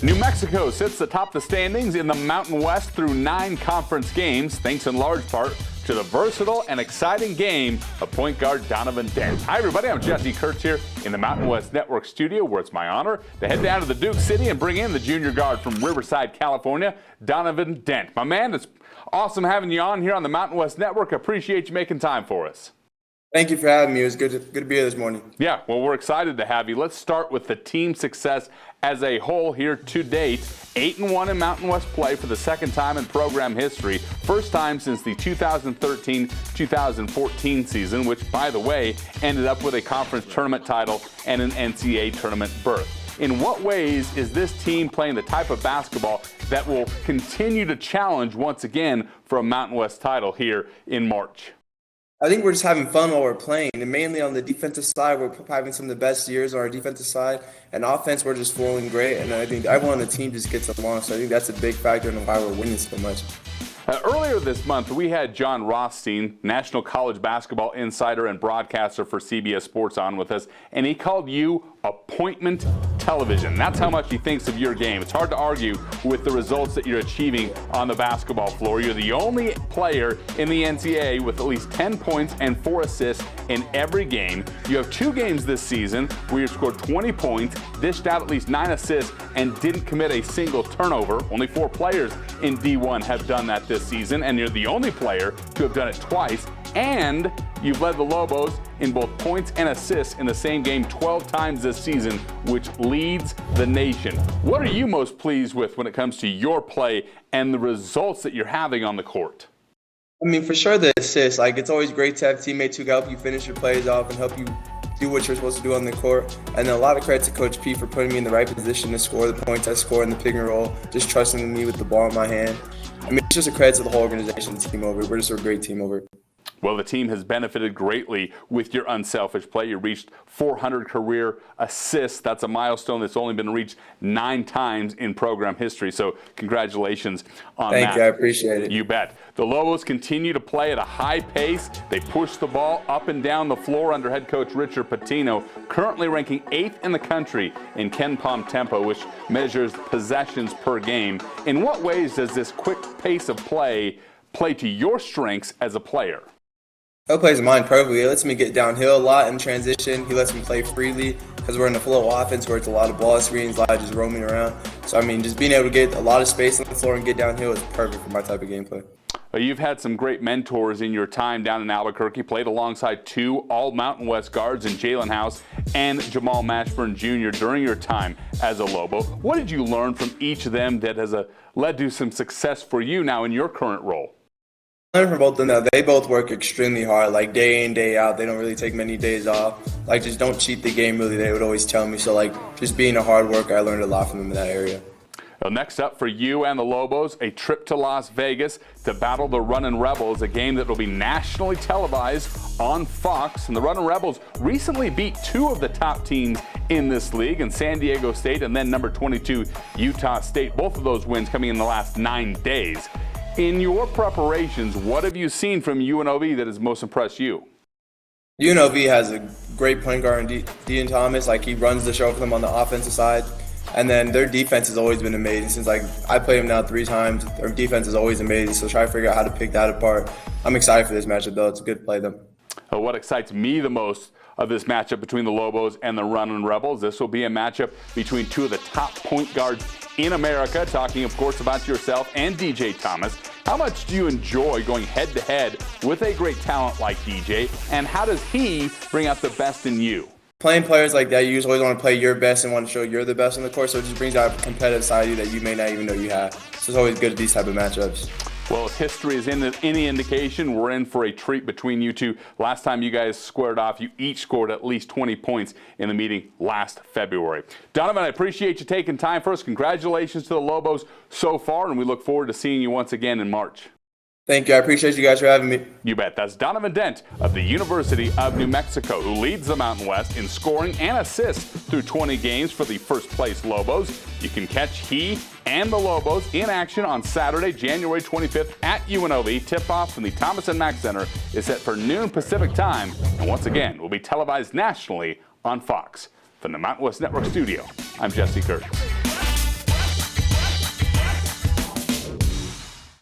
New Mexico sits atop the standings in the Mountain West through 9 conference games, thanks in large part to the versatile and exciting game of point guard Donovan Dent. Hi, everybody. I'm Jesse Kurtz here in the Mountain West Network studio, where it's my honor to head down to the Duke City and bring in the junior guard from Riverside, California, Donovan Dent. My man, it's awesome having you on here on the Mountain West Network. I appreciate you making time for us. Thank you for having me. It was good to be here this morning. Yeah, well, we're excited to have you. Let's start with the team success as a whole here to date. 8-1 in Mountain West play for the second time in program history. First time since the 2013-2014 season, which, by the way, ended up with a conference tournament title and an NCAA tournament berth. In what ways is this team playing the type of basketball that will continue to challenge once again for a Mountain West title here in March? I think we're just having fun while we're playing, and mainly on the defensive side, we're having some of the best years on our defensive side, and offense, we're just flowing great, and I think everyone on the team just gets along, so I think that's a big factor in why we're winning so much. Earlier this month, we had John Rothstein, National College Basketball insider and broadcaster for CBS Sports, on with us, and he called you appointment television. That's how much he thinks of your game. It's hard to argue with the results that you're achieving on the basketball floor. You're the only player in the NCAA with at least 10 points and 4 assists in every game. You have 2 games this season where you scored 20 points, dished out at least 9 assists, and didn't commit a single turnover. Only 4 players in D1 have done that this season, and you're the only player to have done it twice. And you've led the Lobos in both points and assists in the same game 12 times this season, which leads the nation. What are you most pleased with when it comes to your play and the results that you're having on the court? I mean, for sure the assists. Like, it's always great to have teammates who can help you finish your plays off and help you do what you're supposed to do on the court. And then a lot of credit to Coach P for putting me in the right position to score the points I score in the pick and roll, just trusting me with the ball in my hand. I mean, it's just a credit to the whole organization, the team over. We're just a great team over. Well, the team has benefited greatly with your unselfish play. You reached 400 career assists. That's a milestone that's only been reached 9 times in program history. So congratulations on that. Thank you. I appreciate it. You bet. The Lobos continue to play at a high pace. They push the ball up and down the floor under head coach Richard Pitino, currently ranking 8th in the country in KenPom tempo, which measures possessions per game. In what ways does this quick pace of play to your strengths as a player? He plays mine perfectly. He lets me get downhill a lot in transition. He lets me play freely because we're in a flow offense where it's a lot of ball screens, a lot of just roaming around. So, I mean, just being able to get a lot of space on the floor and get downhill is perfect for my type of gameplay. You've had some great mentors in your time down in Albuquerque, played alongside 2 all-Mountain West guards in Jaelen and Jamal Mashburn Jr. during your time as a Lobo. What did you learn from each of them that has led to some success for you now in your current role? I learned from both of them that they both work extremely hard, like day in, day out. They don't really take many days off. Like, just don't cheat the game, really, they would always tell me. So, like, just being a hard worker, I learned a lot from them in that area. Well, next up for you and the Lobos, a trip to Las Vegas to battle the Runnin' Rebels, a game that will be nationally televised on Fox. And the Runnin' Rebels recently beat 2 of the top teams in this league, in San Diego State and then number 22, Utah State. Both of those wins coming in the last 9 days. In your preparations, what have you seen from UNLV that has most impressed you? UNLV has a great point guard in Dean Thomas. Like, he runs the show for them on the offensive side. And then their defense has always been amazing. Since, like, I played them now 3 times, their defense is always amazing. So try to figure out how to pick that apart. I'm excited for this matchup, though. It's good to play them. What excites me the most of this matchup between the Lobos and the Runnin' Rebels, this will be a matchup between 2 of the top point guards in America, talking, of course, about yourself and DJ Thomas. How much do you enjoy going head-to-head with a great talent like DJ, and how does he bring out the best in you? Playing players like that, you just always want to play your best and want to show you're the best on the court, so it just brings out a competitive side of you that you may not even know you have. So it's always good at these type of matchups. Well, if history is any indication, we're in for a treat between you two. Last time you guys squared off, you each scored at least 20 points in the meeting last February. Donovan, I appreciate you taking time for us. Congratulations to the Lobos so far, and we look forward to seeing you once again in March. Thank you. I appreciate you guys for having me. You bet. That's Donovan Dent of the University of New Mexico, who leads the Mountain West in scoring and assists through 20 games for the first-place Lobos. You can catch he and the Lobos in action on Saturday, January 25th at UNLV. Tip-off from the Thomas & Mack Center is set for noon Pacific time, and once again will be televised nationally on Fox. From the Mountain West Network studio, I'm Jesse Kurtz.